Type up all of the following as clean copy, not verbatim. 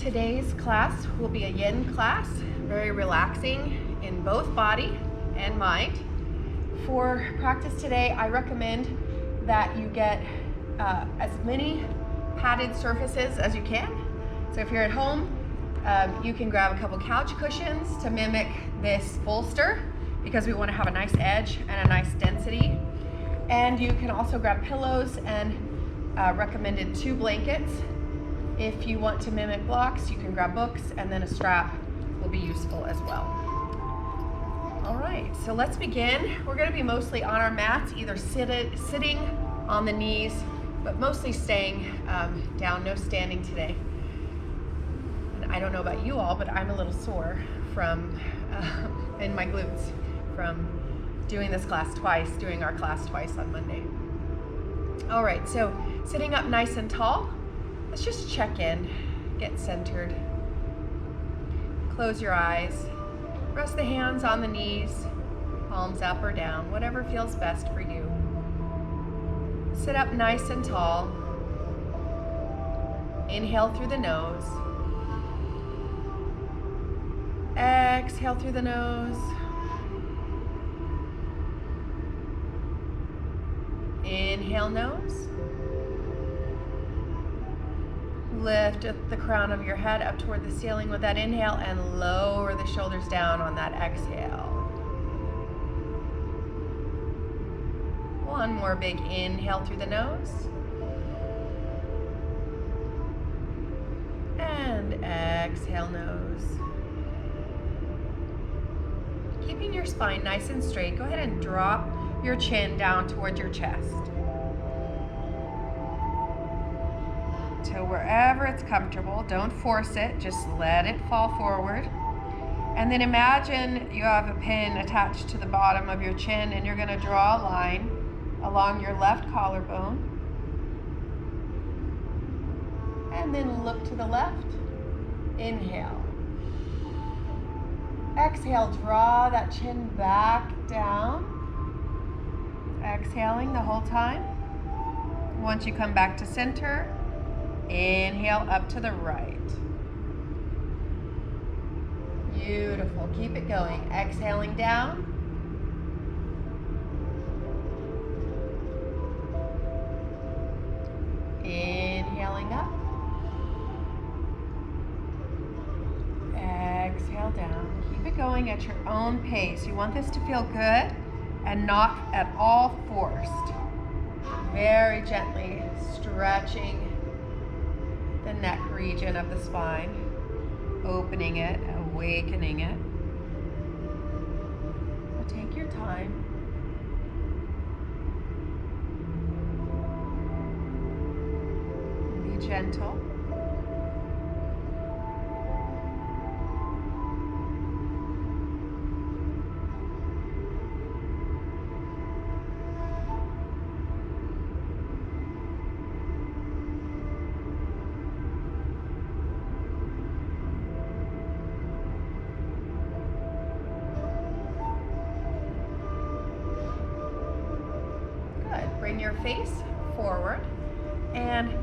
Today's class will be a yin class, very relaxing in both body and mind. For practice today, I recommend that you get as many padded surfaces as you can. So if you're at home, you can grab a couple couch cushions to mimic this bolster because we want to have a nice edge and a nice density. And you can also grab pillows and recommended 2 blankets. If you want to mimic blocks, you can grab books, and then a strap will be useful as well. All right, so let's begin. We're going to be mostly on our mats, either sitting on the knees, but mostly staying down, no standing today. And I don't know about you all, but I'm a little sore from in my glutes from doing this class twice, doing our class twice on Monday. All right, so sitting up nice and tall. Let's just check in, get centered. Close your eyes. Rest the hands on the knees, palms up or down, whatever feels best for you. Sit up nice and tall. Inhale through the nose. Exhale through the nose. Inhale, nose. Lift the crown of your head up toward the ceiling with that inhale and lower the shoulders down on that exhale. One more big inhale through the nose. And exhale, nose. Keeping your spine nice and straight, go ahead and drop your chin down towards your chest. So wherever it's comfortable, don't force it, just let it fall forward. And then imagine you have a pin attached to the bottom of your chin and you're going to draw a line along your left collarbone. And then look to the left. Inhale. Exhale, draw that chin back down. Exhaling the whole time. Once you come back to center, inhale up to the right. Beautiful. Keep it going. Exhaling down. Inhaling up. Exhale down. Keep it going at your own pace. You want this to feel good and not at all forced. Very gently stretching the neck region of the spine, opening it, awakening it. So take your time. Be gentle. Bring your face forward and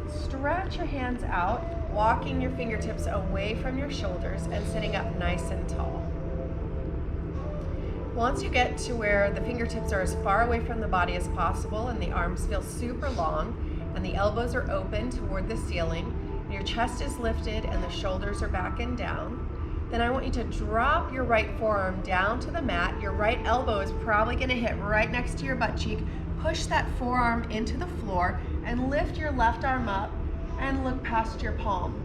stretch your hands out, walking your fingertips away from your shoulders and sitting up nice and tall. Once you get to where the fingertips are as far away from the body as possible and the arms feel super long and the elbows are open toward the ceiling and your chest is lifted and the shoulders are back and down, then I want you to drop your right forearm down to the mat. Your right elbow is probably going to hit right next to your butt cheek. Push that forearm into the floor and lift your left arm up and look past your palm.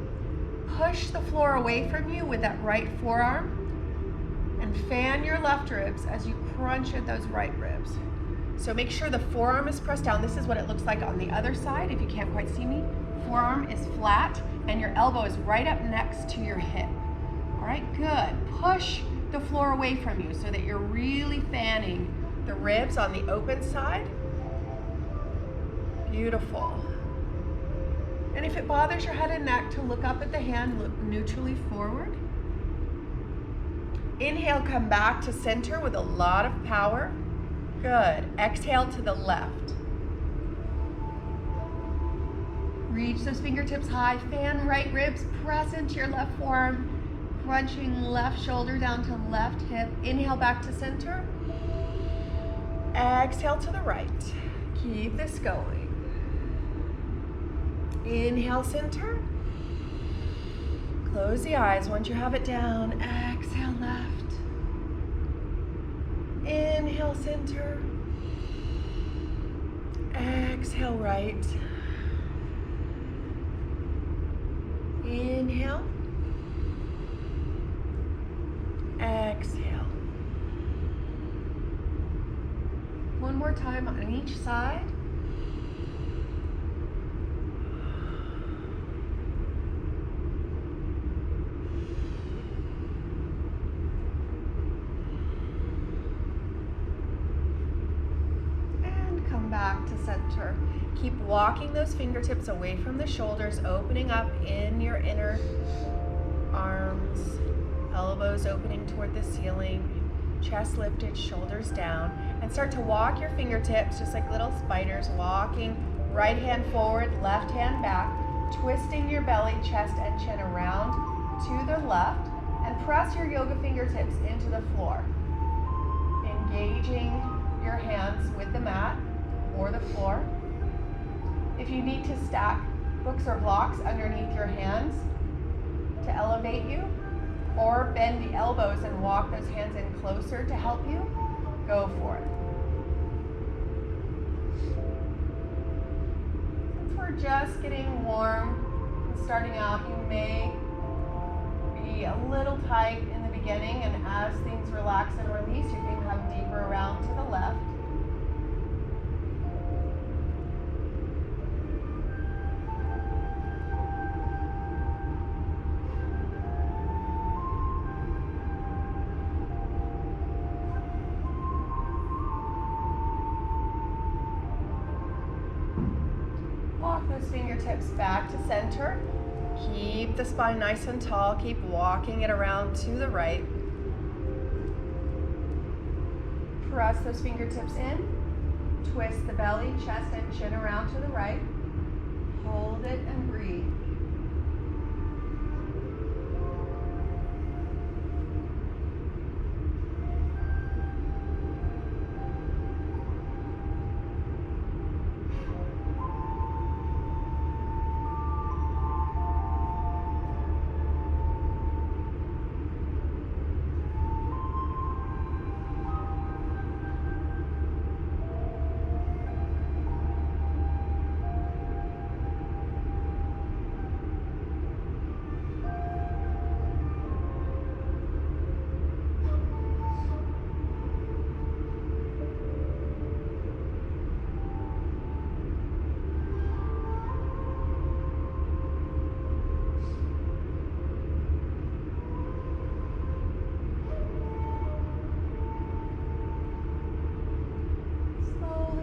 Push the floor away from you with that right forearm and fan your left ribs as you crunch at those right ribs. So make sure the forearm is pressed down. This is what it looks like on the other side if you can't quite see me. Forearm is flat and your elbow is right up next to your hip. All right, good. Push the floor away from you so that you're really fanning the ribs on the open side. Beautiful. And if it bothers your head and neck to look up at the hand, look neutrally forward. Inhale, come back to center with a lot of power. Good. Exhale to the left. Reach those fingertips high, fan right ribs, press into your left forearm, crunching left shoulder down to left hip. Inhale back to center. Exhale to the right. Keep this going. Inhale, center. Close the eyes once you have it down. Exhale, left. Inhale, center. Exhale, right. Inhale. Exhale. One more time on each side. And come back to center. Keep walking those fingertips away from the shoulders, opening up in your inner arms, elbows opening toward the ceiling, chest lifted, shoulders down, and start to walk your fingertips just like little spiders, walking right hand forward, left hand back, twisting your belly, chest, and chin around to the left, and press your yoga fingertips into the floor, engaging your hands with the mat or the floor. If you need to stack books or blocks underneath your hands to elevate you, or bend the elbows and walk those hands in closer to help you, go for it. Since we're just getting warm and starting out, you may be a little tight in the beginning, and as things relax and release, you can come deeper around to the left. Walk those fingertips back to center. Keep the spine nice and tall. Keep walking it around to the right. Press those fingertips in. Twist the belly, chest, and chin around to the right. Hold it and breathe.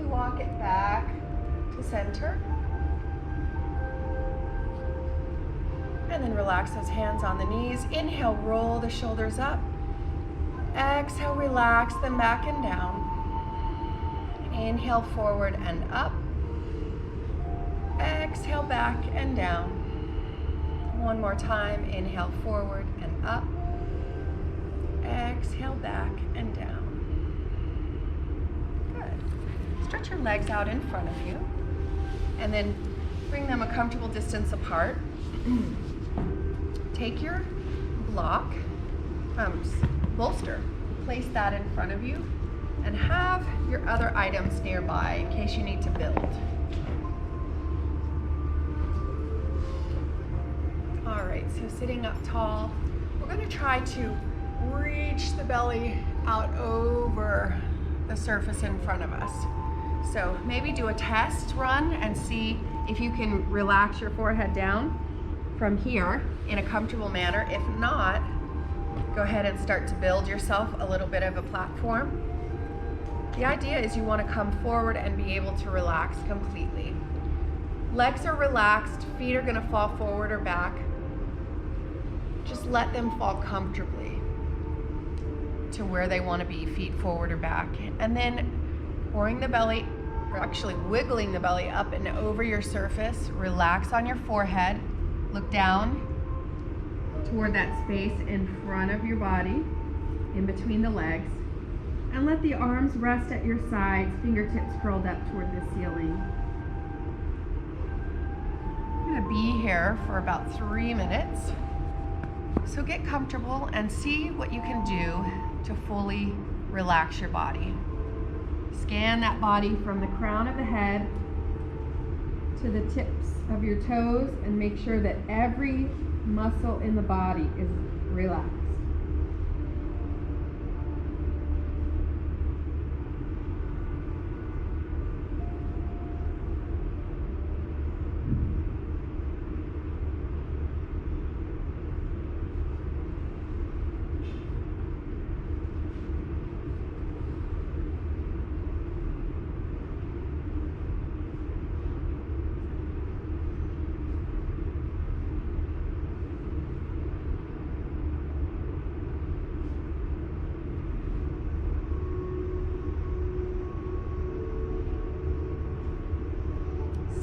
Walk it back to center. And then relax those hands on the knees. Inhale, roll the shoulders up. Exhale, relax them back and down. Inhale, forward and up. Exhale, back and down. One more time. Inhale, forward and up. Exhale, back and down. Stretch your legs out in front of you, and then bring them a comfortable distance apart. Take your block, bolster, place that in front of you, and have your other items nearby in case you need to build. All right, so sitting up tall, we're going to try to reach the belly out over the surface in front of us. So maybe do a test run and see if you can relax your forehead down from here in a comfortable manner. If not, go ahead and start to build yourself a little bit of a platform. The idea is you want to come forward and be able to relax completely. Legs are relaxed, feet are going to fall forward or back. Just let them fall comfortably to where they want to be, feet forward or back. And then pouring the belly We're actually wiggling the belly up and over your surface. Relax on your forehead. Look down toward that space in front of your body, in between the legs. And let the arms rest at your sides, fingertips curled up toward the ceiling. I'm going to be here for about 3 minutes. So get comfortable and see what you can do to fully relax your body. Scan that body from the crown of the head to the tips of your toes and make sure that every muscle in the body is relaxed.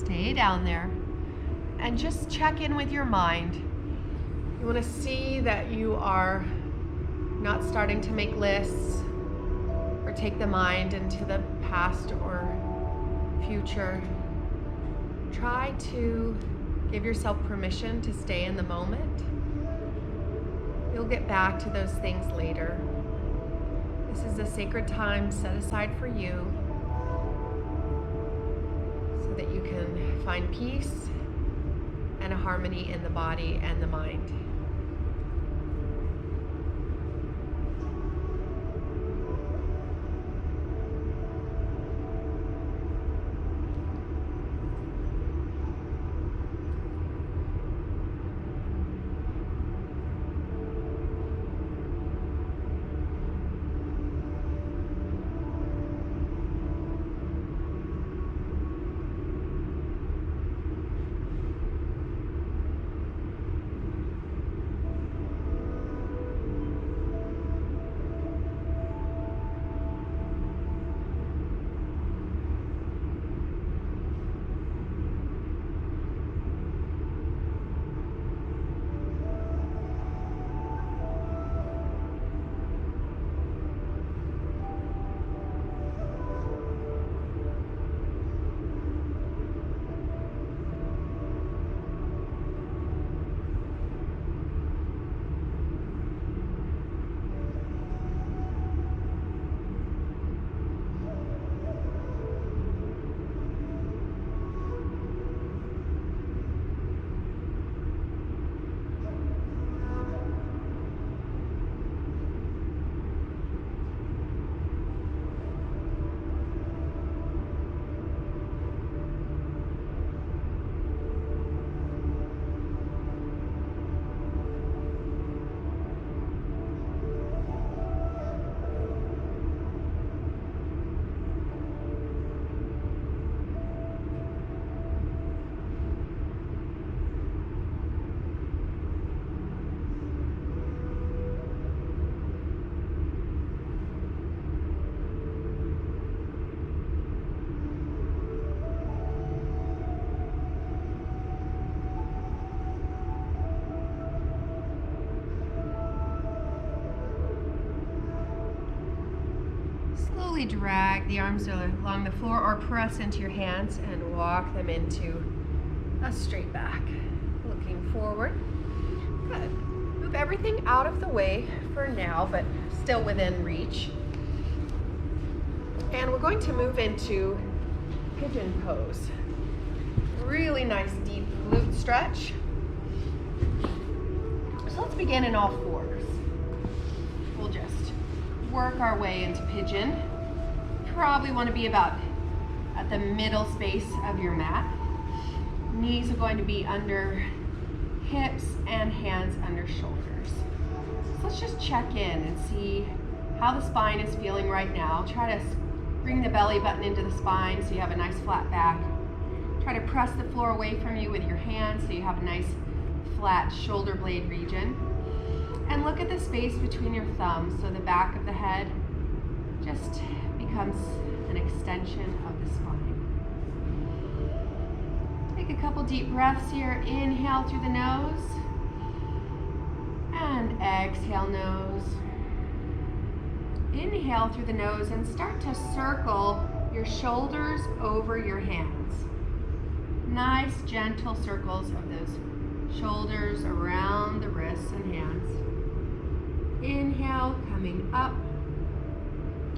Stay down there and just check in with your mind. You want to see that you are not starting to make lists or take the mind into the past or future. Try to give yourself permission to stay in the moment. You'll get back to those things later. This is a sacred time set aside for you, that you can find peace and a harmony in the body and the mind. Slowly drag the arms along the floor or press into your hands and walk them into a straight back. Looking forward. Good. Move everything out of the way for now, but still within reach. And we're going to move into Pigeon Pose. Really nice deep glute stretch. So let's begin in all fours. We'll just work our way into pigeon. Probably want to be about at the middle space of your mat. Knees are going to be under hips and hands under shoulders. So let's just check in and see how the spine is feeling right now. Try to bring the belly button into the spine so you have a nice flat back. Try to press the floor away from you with your hands so you have a nice flat shoulder blade region. And look at the space between your thumbs so the back of the head just becomes an extension of the spine. Take a couple deep breaths here. Inhale through the nose. And exhale nose. Inhale through the nose and start to circle your shoulders over your hands. Nice gentle circles of those shoulders around the wrists and hands. Inhale, coming up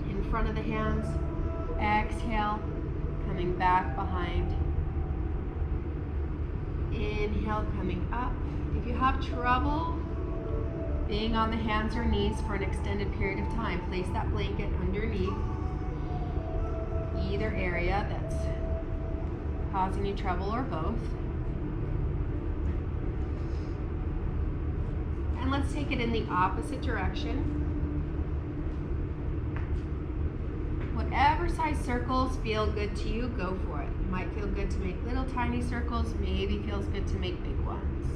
in front of the hands. Exhale, coming back behind. Inhale, coming up. If you have trouble being on the hands or knees for an extended period of time, place that blanket underneath either area that's causing you trouble or both. And let's take it in the opposite direction. Whatever size circles feel good to you, go for it. It might feel good to make little tiny circles, maybe feels good to make big ones.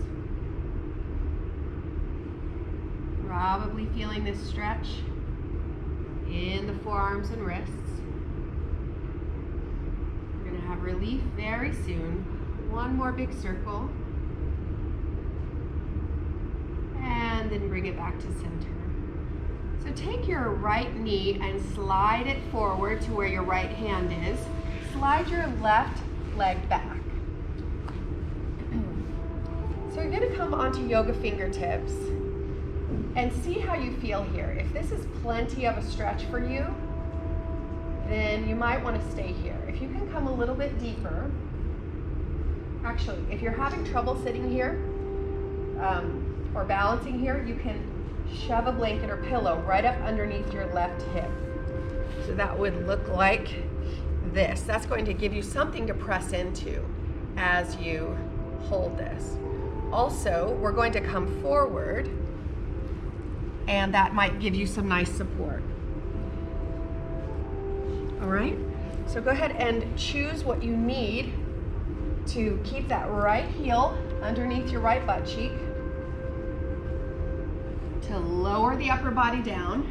Probably feeling this stretch in the forearms and wrists. We're going to have relief very soon. One more big circle. And then bring it back to center. So take your right knee and slide it forward to where your right hand is. Slide your left leg back. So you're going to come onto yoga fingertips and see how you feel here. If this is plenty of a stretch for you, then you might want to stay here. If you can come a little bit deeper, actually, if you're having trouble sitting here or balancing here, you can shove a blanket or pillow right up underneath your left hip. So that would look like this. That's going to give you something to press into as you hold this. Also, we're going to come forward, and that might give you some nice support. All right, so go ahead and choose what you need to keep that right heel underneath your right butt cheek, to lower the upper body down,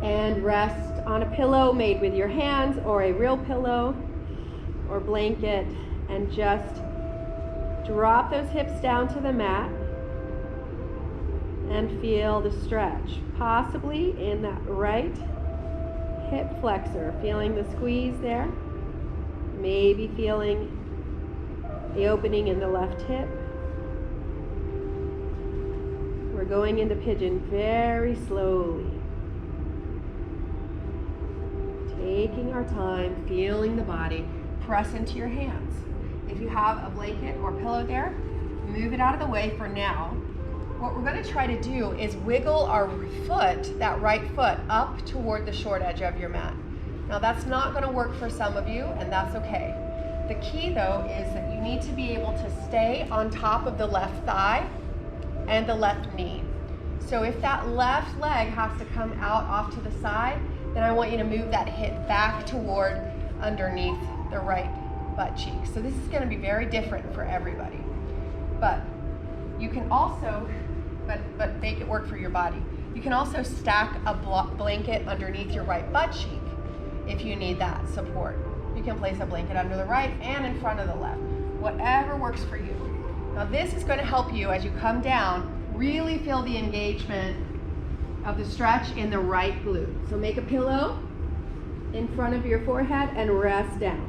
and rest on a pillow made with your hands or a real pillow or blanket, and just drop those hips down to the mat and feel the stretch, possibly in that right hip flexor, feeling the squeeze there, maybe feeling the opening in the left hip. We're going into pigeon very slowly, taking our time, feeling the body. Press into your hands. If you have a blanket or pillow there, move it out of the way for now. What we're going to try to do is wiggle our foot, that right foot, up toward the short edge of your mat. Now that's not going to work for some of you, and that's okay. The key though is that you need to be able to stay on top of the left thigh and the left knee. So if that left leg has to come out off to the side, then I want you to move that hip back toward underneath the right butt cheek. So this is going to be very different for everybody. But you can also, but make it work for your body. You can also stack a blanket underneath your right butt cheek if you need that support. You can place a blanket under the right and in front of the left. Whatever works for you. Now this is going to help you as you come down, really feel the engagement of the stretch in the right glute. So make a pillow in front of your forehead and rest down.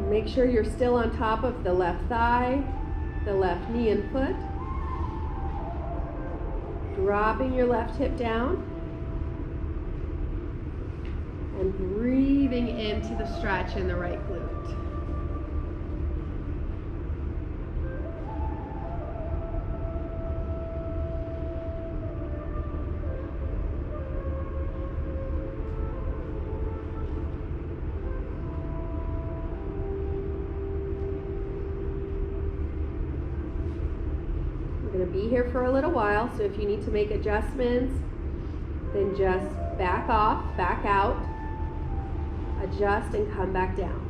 Make sure you're still on top of the left thigh, the left knee and foot. Dropping your left hip down and breathing into the stretch in the right glute. Be here for a little while, so if you need to make adjustments, then just back off, back out, adjust and come back down.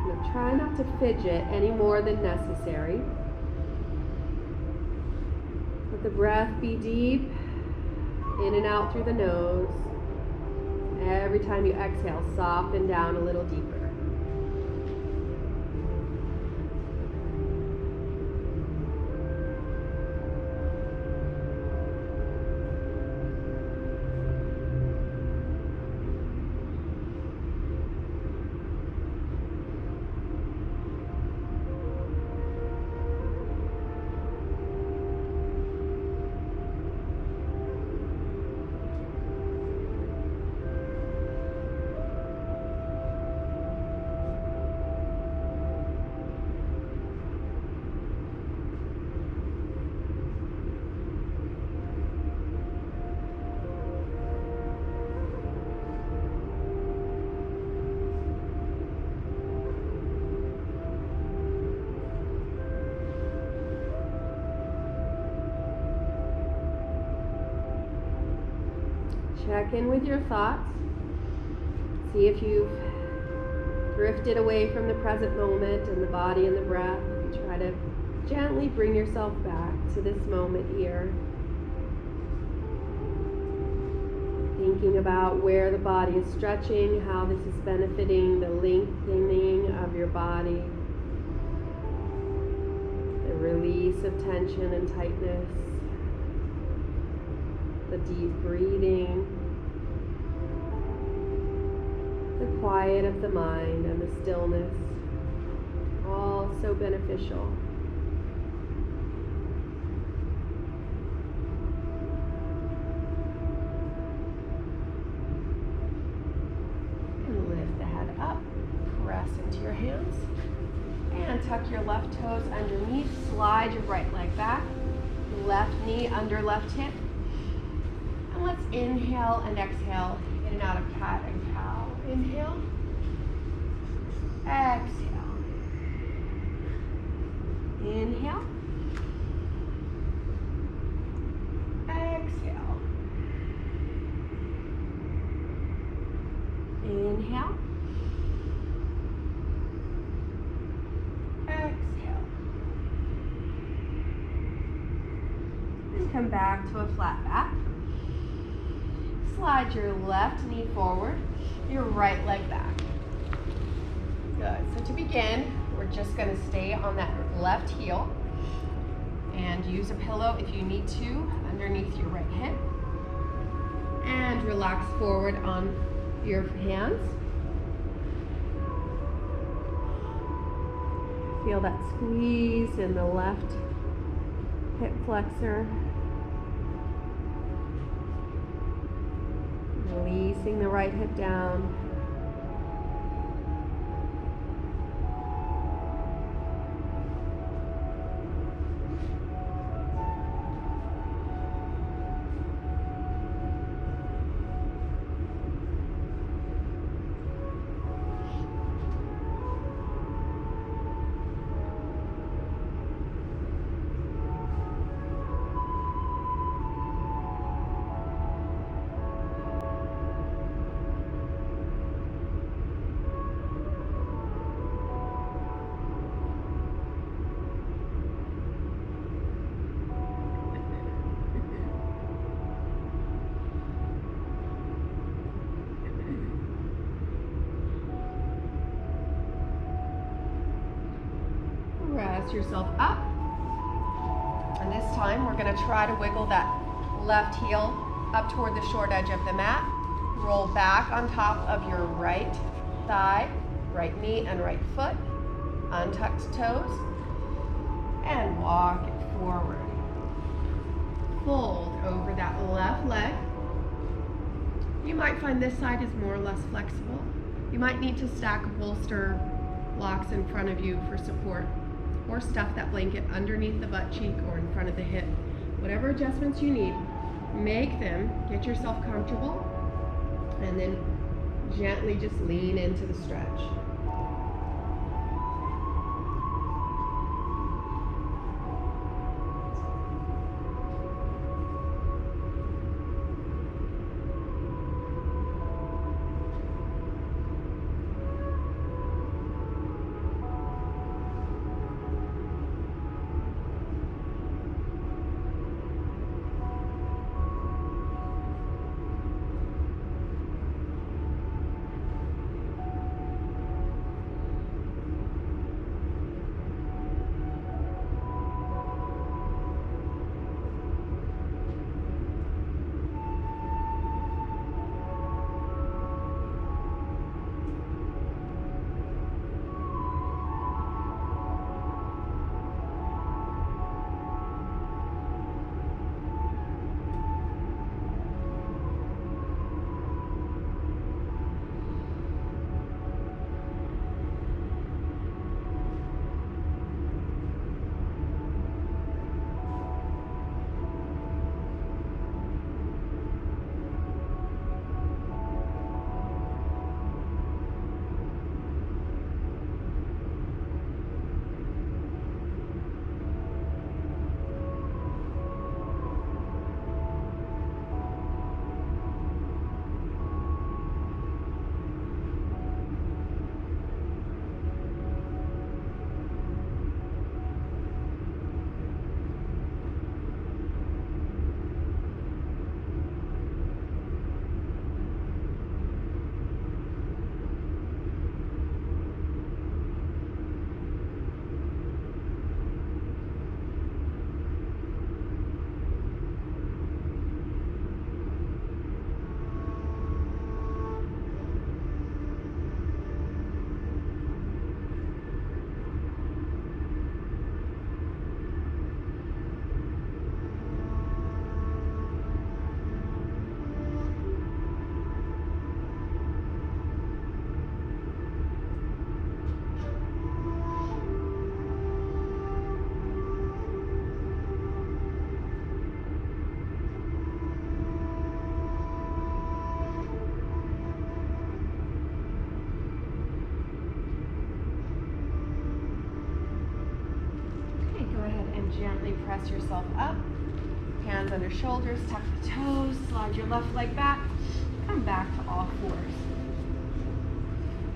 Now try not to fidget any more than necessary. Let the breath be deep, in and out through the nose. every time you exhale, soften down a little deeper. Check in with your thoughts. See if you've drifted away from the present moment and the body and the breath. Try to gently bring yourself back to this moment here. Thinking about where the body is stretching, how this is benefiting the lengthening of your body, the release of tension and tightness, the deep breathing, the quiet of the mind and the stillness, all so beneficial. And lift the head up, press into your hands, and tuck your left toes underneath, slide your right leg back, left knee under left hip. And let's inhale and exhale in and out of cat and cow. Inhale, exhale, inhale, exhale, inhale, exhale, and come back to a flat back. Slide your left knee forward, your right leg back. Good. So to begin, we're just going to stay on that left heel and use a pillow if you need to underneath your right hip. And relax forward on your hands. Feel that squeeze in the left hip flexor. Releasing the right hip down. Press yourself up. And this time we're going to try to wiggle that left heel up toward the short edge of the mat. Roll back on top of your right thigh, right knee and right foot. Untucked toes. And walk it forward. Fold over that left leg. You might find this side is more or less flexible. You might need to stack bolster blocks in front of you for support, or stuff that blanket underneath the butt cheek or in front of the hip. Whatever adjustments you need, make them, get yourself comfortable, and then gently just lean into the stretch. Gently press yourself up. Hands under shoulders, tuck the toes, slide your left leg back. Come back to all fours.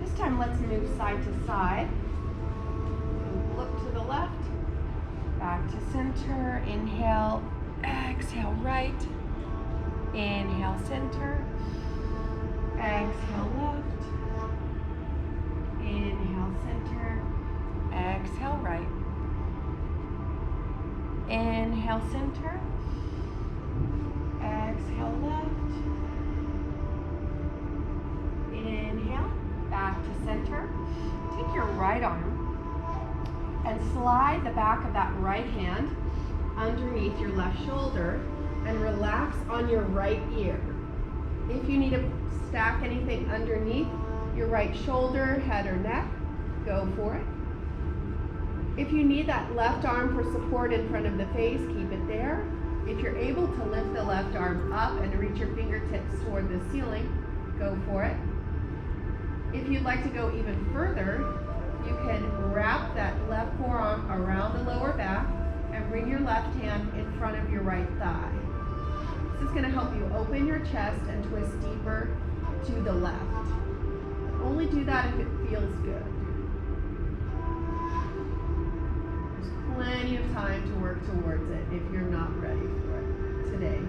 This time let's move side to side. Look to the left, back to center. Inhale, exhale right. Inhale center, exhale left. Inhale center, exhale right. Inhale center, exhale left. Inhale, back to center. Take your right arm and slide the back of that right hand underneath your left shoulder and relax on your right ear. If you need to stack anything underneath your right shoulder, head, or neck, go for it. If you need that left arm for support in front of the face, keep it there. If you're able to lift the left arm up and reach your fingertips toward the ceiling, go for it. If you'd like to go even further, you can wrap that left forearm around the lower back and bring your left hand in front of your right thigh. This is going to help you open your chest and twist deeper to the left. Only do that if it feels good. There's plenty of time to work towards it if you're not ready for it today.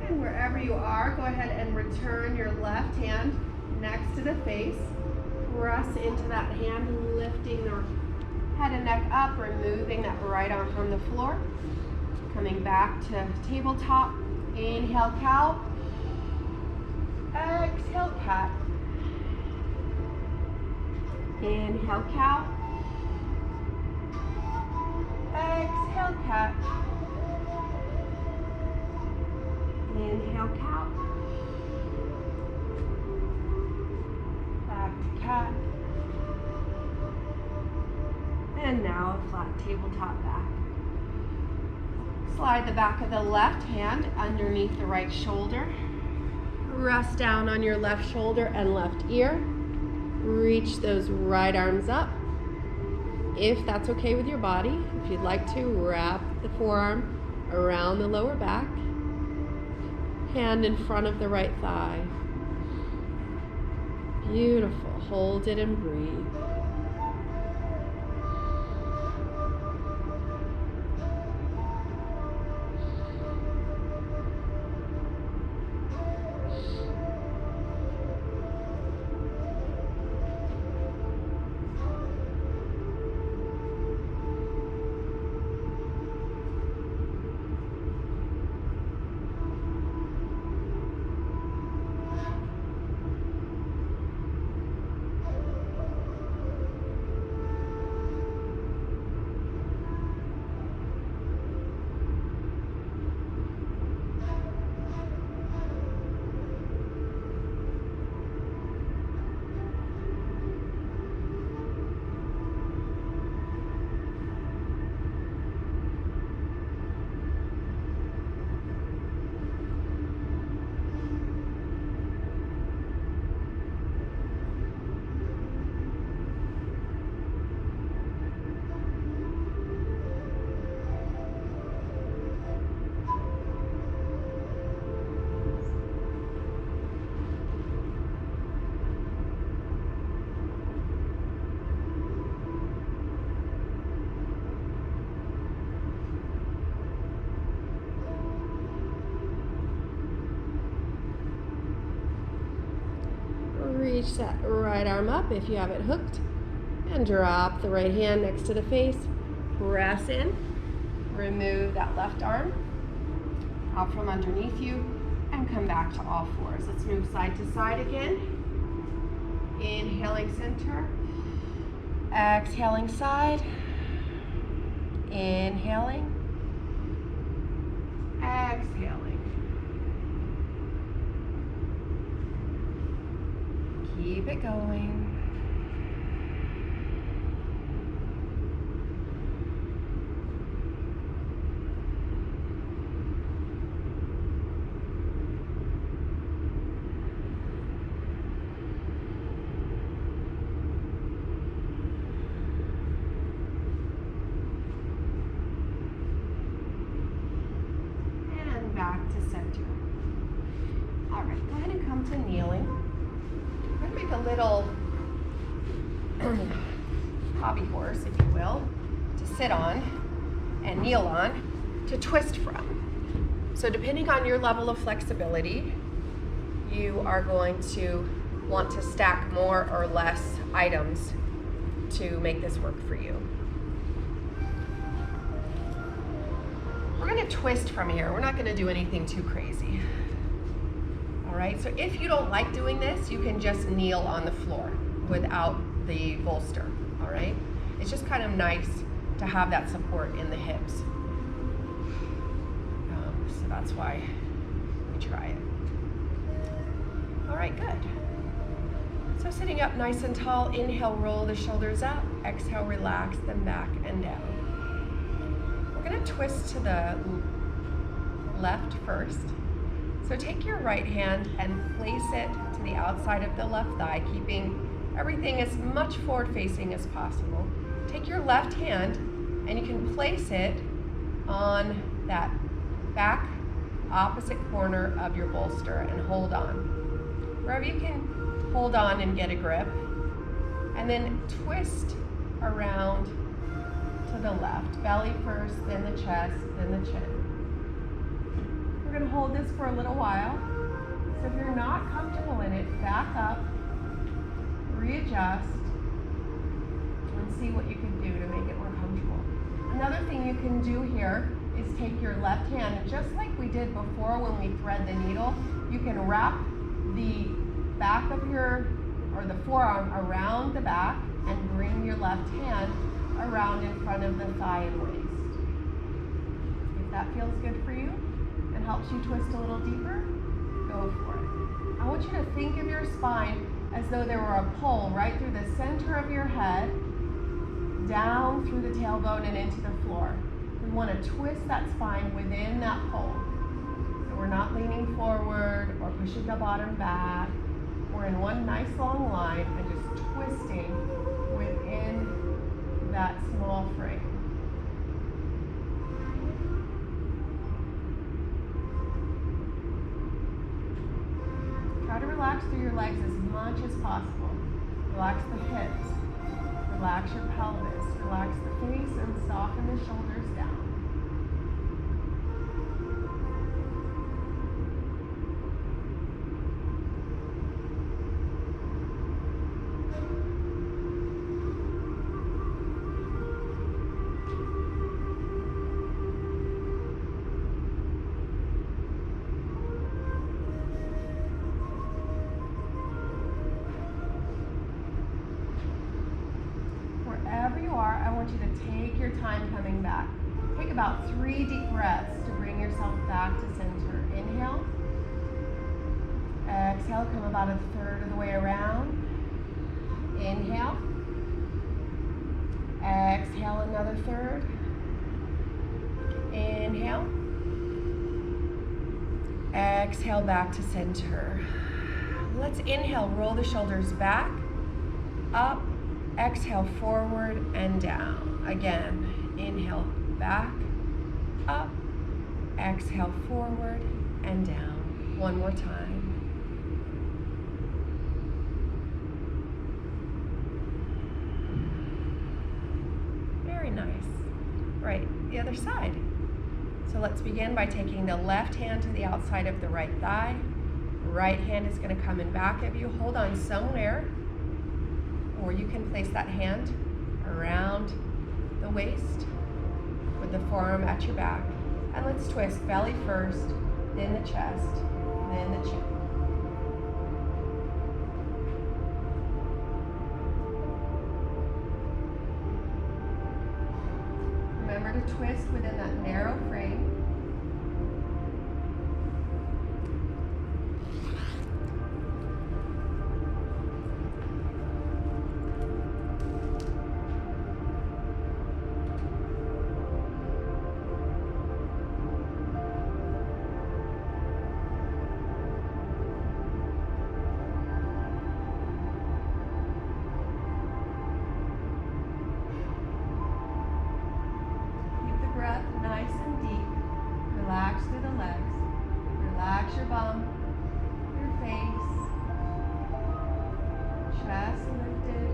Wherever you are, go ahead and return your left hand next to the face. Press into that hand, lifting the head and neck up, removing that right arm from the floor. Coming back to tabletop. Inhale, cow. Exhale, cat. Inhale, cow. Exhale, cat. Inhale, cow. Back to cat. And now a flat tabletop back. Slide the back of the left hand underneath the right shoulder. Rest down on your left shoulder and left ear. Reach those right arms up. If that's okay with your body, if you'd like to, wrap the forearm around the lower back. Hand in front of the right thigh. Beautiful. Hold it and breathe. Reach that right arm up if you have it hooked, and drop the right hand next to the face. Press in, remove that left arm out from underneath you, and come back to all fours. Let's move side to side again. Inhaling center, exhaling side, inhaling, exhaling. Keep it going. Back to center. All right, go ahead and come to kneeling. We're going to make a little hobby horse, if you will, to sit on and kneel on to twist from. So depending on your level of flexibility, you are going to want to stack more or less items to make this work for you. We're going to twist from here. We're not going to do anything too crazy. All right, so if you don't like doing this, you can just kneel on the floor without the bolster. All right, it's just kind of nice to have that support in the hips. So that's why we try it. All right, good. So sitting up nice and tall, inhale, roll the shoulders up. Exhale, relax them back and down. We're going to twist to the left first. So take your right hand and place it to the outside of the left thigh, keeping everything as much forward facing as possible. Take your left hand and you can place it on that back opposite corner of your bolster and hold on. Wherever you can hold on and get a grip. And then twist around to the left, belly first, then the chest, then the chin. We're going to hold this for a little while. So if you're not comfortable in it, back up, readjust, and see what you can do to make it more comfortable. Another thing you can do here is take your left hand, and just like we did before when we thread the needle, you can wrap the back of the forearm around the back and bring your left hand around in front of the thigh and waist. If that feels good for you and helps you twist a little deeper, go for it. I want you to think of your spine as though there were a pole right through the center of your head, down through the tailbone and into the floor. We want to twist that spine within that pole. So we're not leaning forward or pushing the bottom back. We're in one nice long line and just twisting within that small frame. Try to relax through your legs as much as possible. Relax the hips, relax your pelvis, relax the face, and soften the shoulders down. Wherever you are, I want you to take your time coming back. Take about 3 deep breaths to bring yourself back to center. Inhale. Exhale, come about 1/3 of the way around. Inhale. Exhale, another 1/3. Inhale. Exhale, back to center. Let's inhale, roll the shoulders back, up. Exhale, forward and down. Again, inhale, back, up. Exhale, forward and down. One more time. Very nice. Right, the other side. So let's begin by taking the left hand to the outside of the right thigh. Right hand is going to come in back of you. Hold on somewhere, or you can place that hand around the waist with the forearm at your back. And let's twist belly first, then the chest, then the chin. Remember to twist within that narrow frame. Nice and deep. Relax through the legs. Relax your bum, your face. Chest lifted.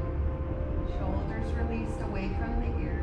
Shoulders released away from the ears.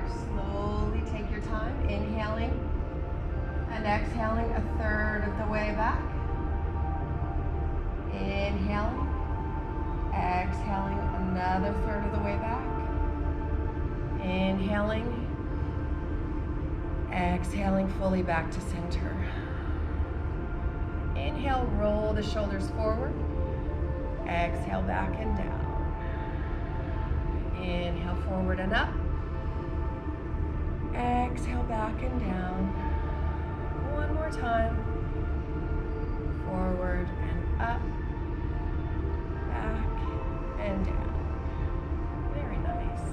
Slowly take your time, inhaling and exhaling a third of the way back. Inhaling, exhaling another third of the way back. Inhaling, exhaling fully back to center. Inhale, roll the shoulders forward. Exhale, back and down. Inhale, forward and up. Exhale, back and down. One more time. Forward and up. Back and down. Very nice.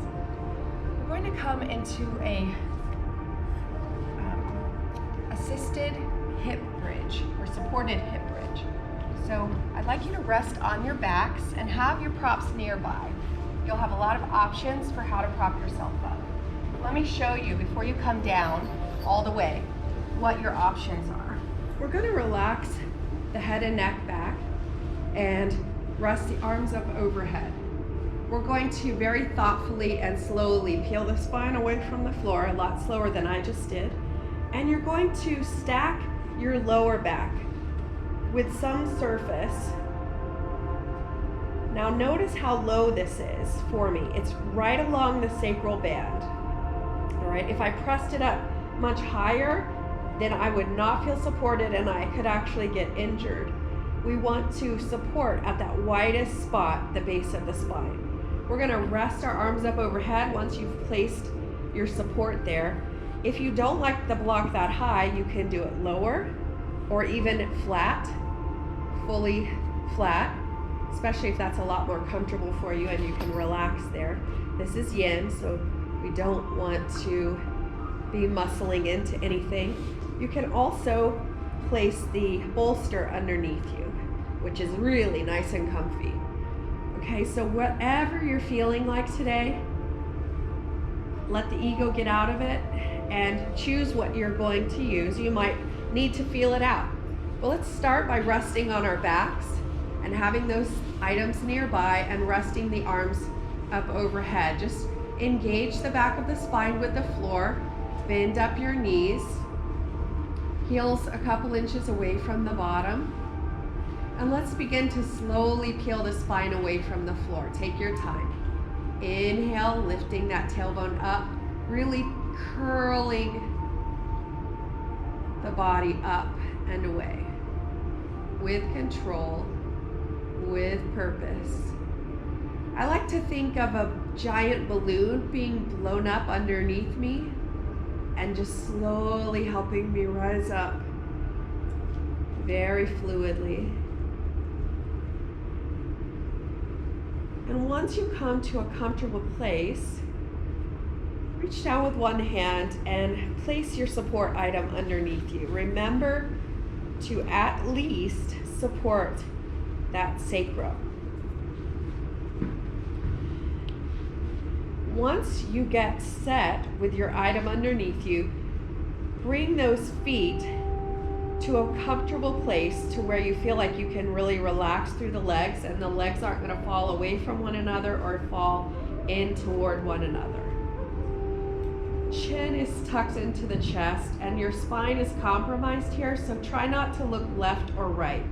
We're going to come into a assisted hip bridge or supported hip bridge. So I'd like you to rest on your backs and have your props nearby. You'll have a lot of options for how to prop yourself up. Let me show you, before you come down all the way, what your options are. We're going to relax the head and neck back and rest the arms up overhead. We're going to very thoughtfully and slowly peel the spine away from the floor, a lot slower than I just did. And you're going to stack your lower back with some surface. Now notice how low this is for me. It's right along the sacral band. All right, if I pressed it up much higher, then I would not feel supported and I could actually get injured. We want to support at that widest spot, the base of the spine. We're gonna rest our arms up overhead once you've placed your support there. If you don't like the block that high, you can do it lower or even flat, fully flat, especially if that's a lot more comfortable for you and you can relax there. This is yin, so we don't want to be muscling into anything. You can also place the bolster underneath you, which is really nice and comfy. Okay, so whatever you're feeling like today, let the ego get out of it and choose what you're going to use. You might need to feel it out. Well, let's start by resting on our backs and having those items nearby and resting the arms up overhead. Just engage the back of the spine with the floor. Bend up your knees. Heels a couple inches away from the bottom. And let's begin to slowly peel the spine away from the floor. Take your time. Inhale, lifting that tailbone up, really curling the body up and away with control, with purpose. I like to think of a giant balloon being blown up underneath me and just slowly helping me rise up very fluidly. And once you come to a comfortable place, reach down with one hand and place your support item underneath you. Remember to at least support that sacrum. Once you get set with your item underneath you, bring those feet to a comfortable place to where you feel like you can really relax through the legs and the legs aren't going to fall away from one another or fall in toward one another. Chin is tucked into the chest and your spine is compromised here, so try not to look left or right.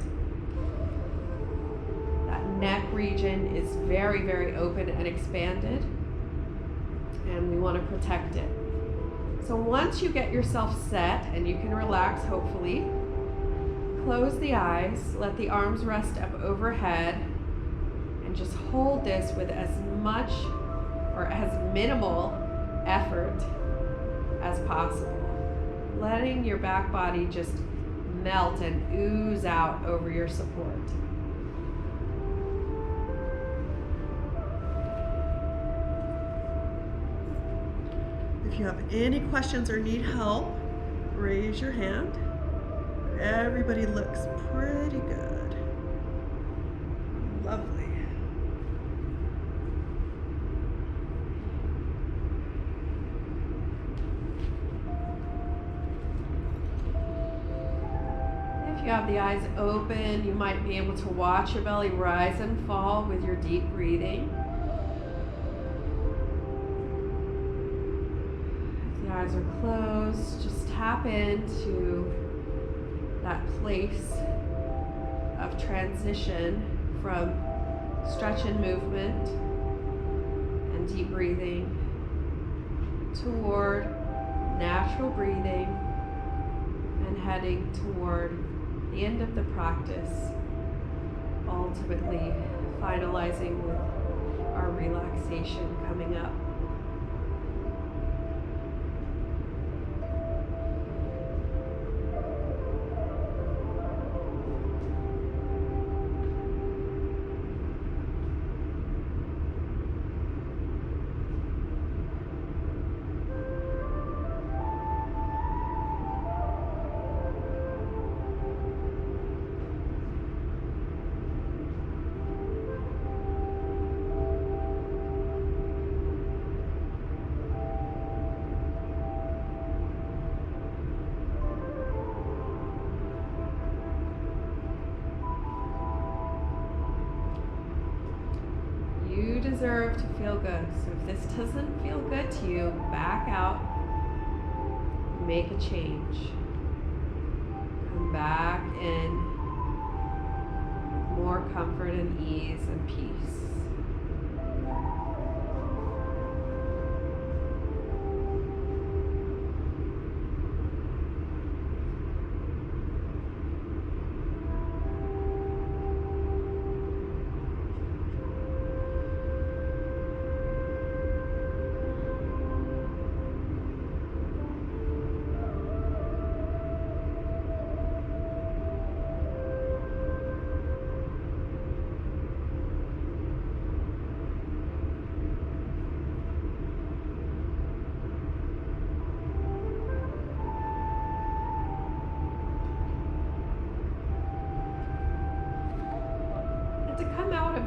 That neck region is very, very open and expanded, and we want to protect it. So once you get yourself set and you can relax, hopefully, close the eyes, let the arms rest up overhead, and just hold this with as much or as minimal effort as possible. Letting your back body just melt and ooze out over your support. If you have any questions or need help, raise your hand. Everybody looks pretty good. Lovely. If you have the eyes open, you might be able to watch your belly rise and fall with your deep breathing. If the eyes are closed, just tap into that place of transition from stretch and movement and deep breathing toward natural breathing and heading toward the end of the practice, ultimately finalizing with our relaxation coming up. You deserve to feel good. So if this doesn't feel good to you, back out, make a change. Come back in with more comfort and ease and peace.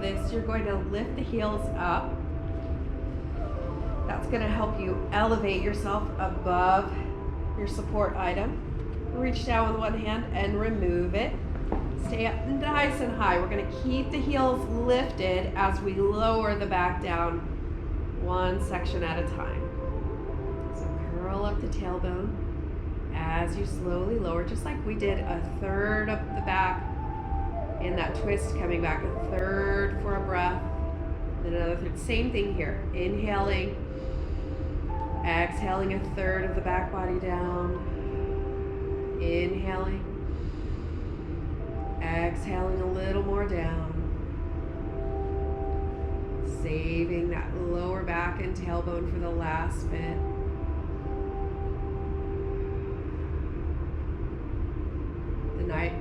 This, you're going to lift the heels up. That's going to help you elevate yourself above your support item. Reach down with one hand and remove it. Stay up nice and high. We're going to keep the heels lifted as we lower the back down one section at a time. So curl up the tailbone as you slowly lower, just like we did a third of the back in that twist, coming back a third for a breath, then another third. Same thing here. Inhaling, exhaling a third of the back body down, Inhaling. Exhaling a little more down. Saving that lower back and tailbone for the last bit.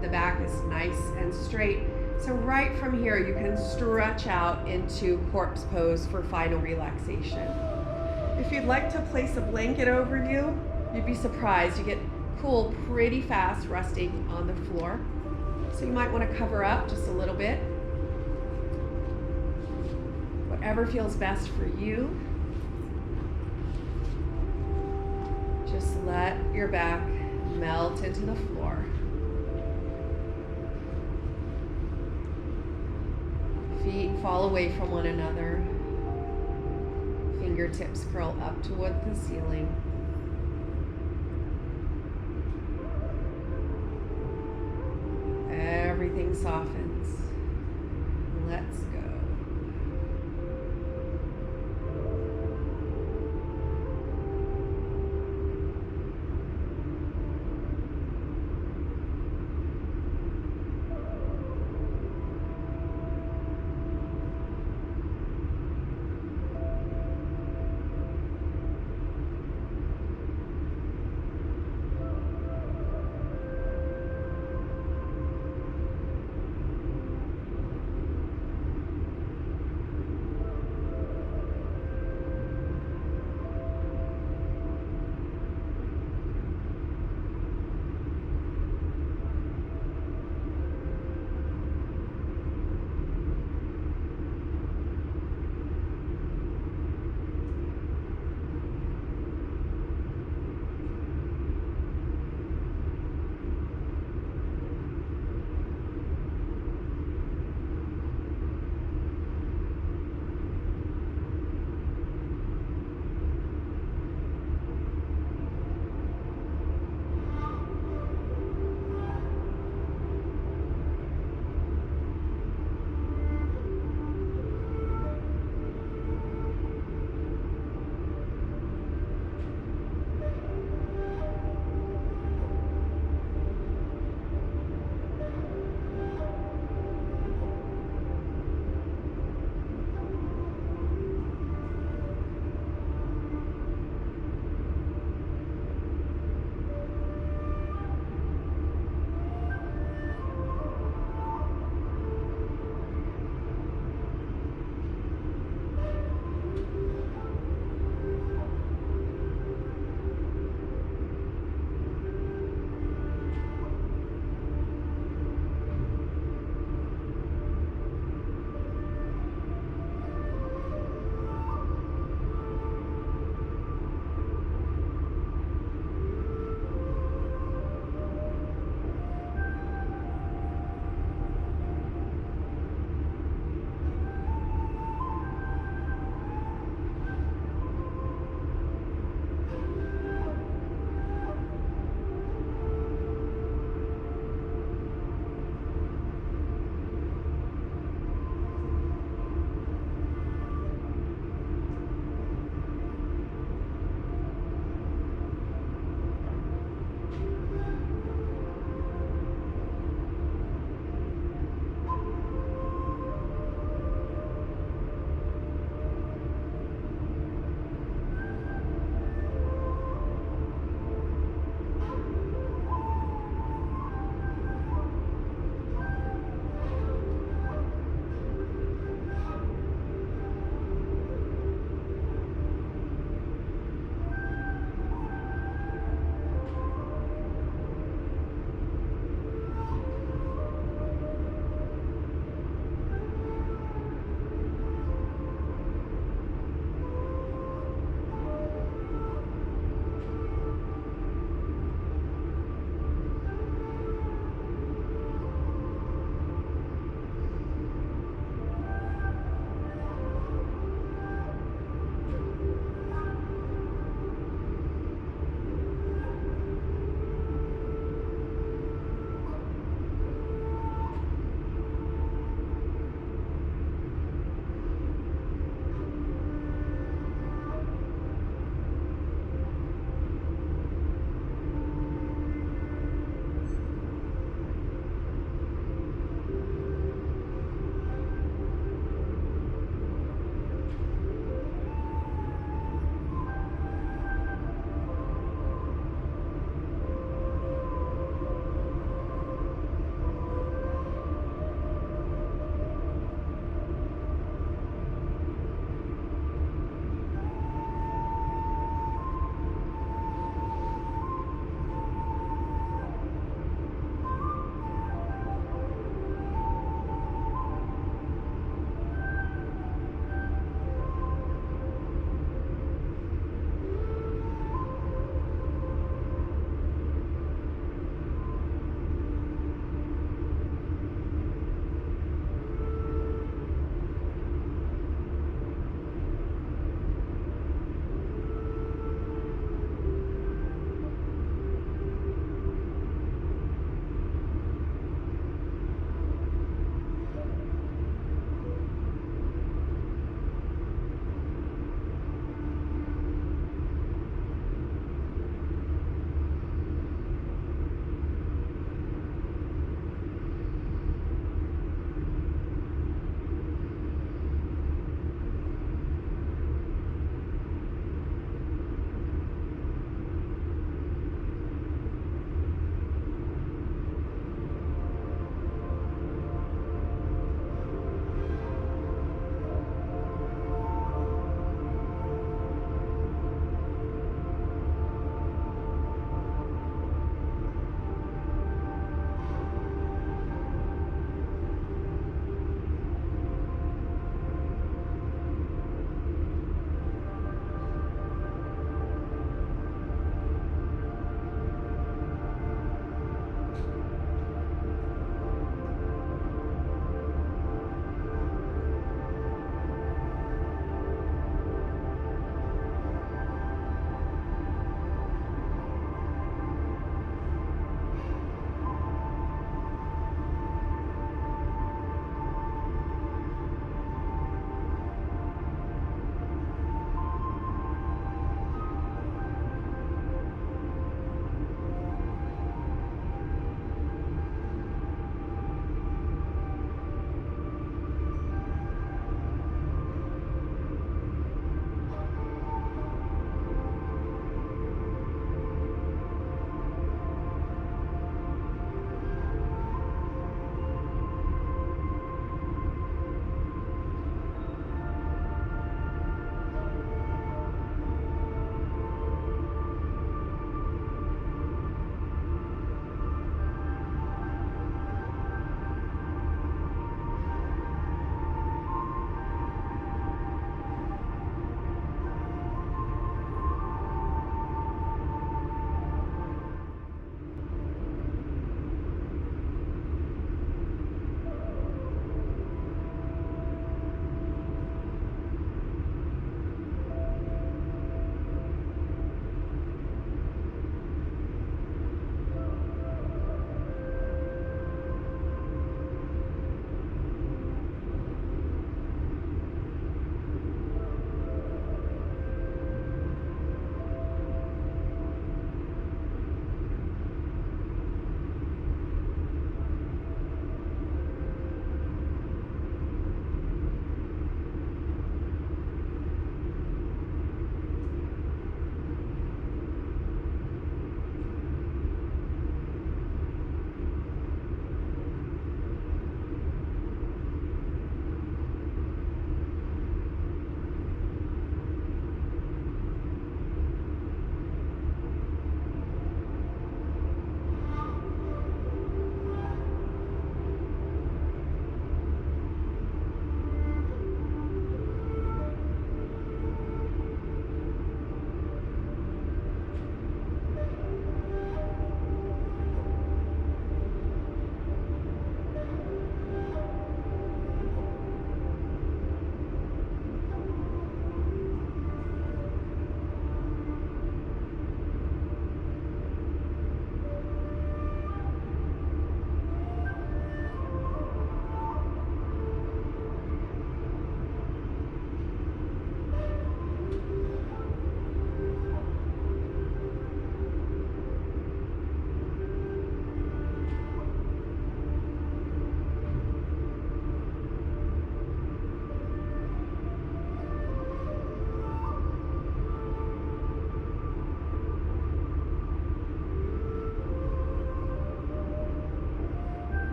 The back is nice and straight. So right from here, you can stretch out into corpse pose for final relaxation. If you'd like to place a blanket over you, you'd be surprised. You get cool pretty fast resting on the floor. So you might want to cover up just a little bit. Whatever feels best for you. Just let your back melt into the floor. Feet fall away from one another. Fingertips curl up toward the ceiling. Everything softens. Let's go.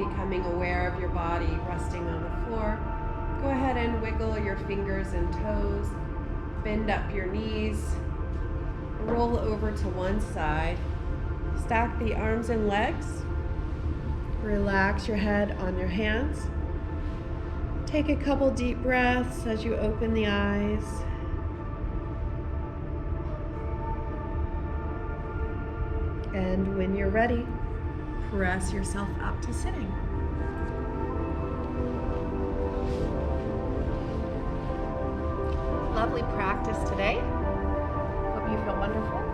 becoming aware of your body resting on the floor. Go ahead and wiggle your fingers and toes. Bend up your knees. Roll over to one side. Stack the arms and legs. Relax your head on your hands. Take a couple deep breaths as you open the eyes. And when you're ready, press yourself up to sitting. Lovely practice today. Hope you feel wonderful.